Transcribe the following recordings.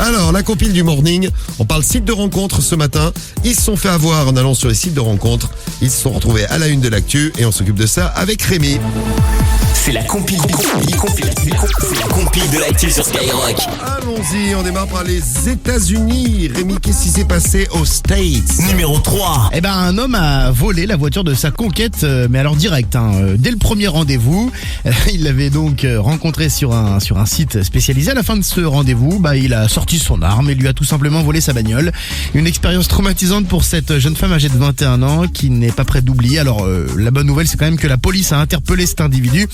Alors, la compile du morning, on parle site de rencontre ce matin. Ils se sont fait avoir en allant sur les sites de rencontres. Ils se sont retrouvés à la une de l'actu et on s'occupe de ça avec Rémi. C'est la compile de l'actu sur Skyrock. Allons-y, on démarre par les États-Unis. Rémi, qu'est-ce qui s'est passé aux States? Numéro 3. Un homme a volé la voiture de sa conquête, mais alors direct, dès le premier rendez-vous. Il l'avait donc rencontré sur un site spécialisé. À la fin de ce rendez-vous, il a sorti son arme et lui a tout simplement volé sa bagnole. Une expérience traumatisante pour cette jeune femme âgée de 21 ans qui n'est pas prête d'oublier. Alors, la bonne nouvelle, c'est quand même que la police a interpellé cet individu.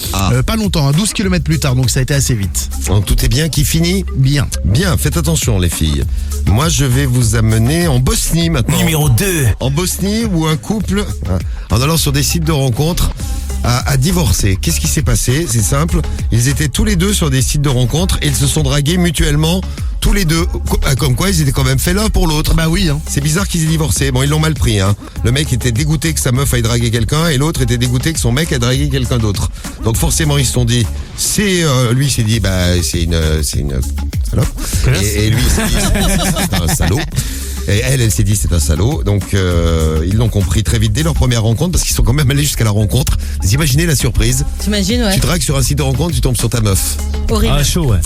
Pas longtemps, 12 km plus tard, donc ça a été assez vite. Tout est bien qui finit Bien. Bien, faites attention les filles. Moi je vais vous amener en Bosnie maintenant. Numéro 2. En Bosnie où un couple, en allant sur des sites de rencontres, a divorcé. Qu'est-ce qui s'est passé? C'est simple, ils étaient tous les deux sur des sites de rencontres et ils se sont dragués mutuellement, tous les deux. Comme quoi ils étaient quand même faits l'un pour l'autre. Bah oui. C'est bizarre qu'ils aient divorcé. Bon, ils l'ont mal pris. Le mec était dégoûté que sa meuf aille draguer quelqu'un et l'autre était dégoûté que son mec ait dragué quelqu'un d'autre. Donc forcément ils se sont dit, lui il s'est dit c'est une salope. Et lui il s'est dit c'est un salaud. Et elle s'est dit c'est un salaud. Donc ils l'ont compris très vite dès leur première rencontre parce qu'ils sont quand même allés jusqu'à la rencontre. Vous imaginez la surprise? T'imagines, ouais. Tu dragues sur un site de rencontre, tu tombes sur ta meuf. Horrible. Ah, chaud, ouais.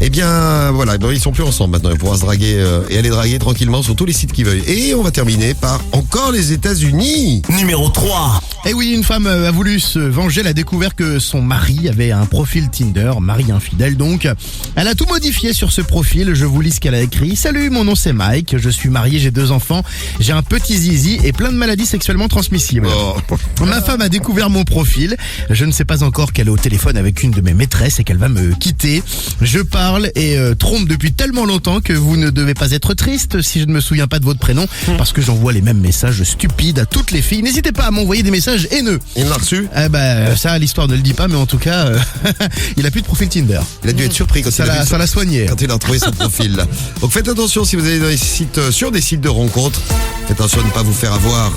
Eh bien voilà, ils sont plus ensemble maintenant. Ils pourront se draguer et aller draguer tranquillement sur tous les sites qu'ils veulent. Et on va terminer par encore les États-Unis. Numéro 3. Et oui, une femme a voulu se venger. Elle a découvert que son mari avait un profil Tinder, mari infidèle donc. Elle a tout modifié sur ce profil. Je vous lis ce qu'elle a écrit. Salut, mon nom c'est Mike. Je suis marié, j'ai 2 enfants. J'ai un petit zizi et plein de maladies sexuellement transmissibles. Ma femme a découvert mon profil. Je ne sais pas encore qu'elle est au téléphone avec une de mes maîtresses et qu'elle va me quitter. Je parle et trompe depuis tellement longtemps que vous ne devez pas être triste si je ne me souviens pas de votre prénom parce que j'envoie les mêmes messages stupides à toutes les filles. N'hésitez pas à m'envoyer des messages haineux. Il l'a reçu? Ça, l'histoire ne le dit pas, mais en tout cas, il a plus de profil Tinder. Il a dû être surpris quand Ça l'a soigné. quand il a retrouvé son profil. Donc faites attention si vous allez sur des sites de rencontres. Faites attention de ne pas vous faire avoir.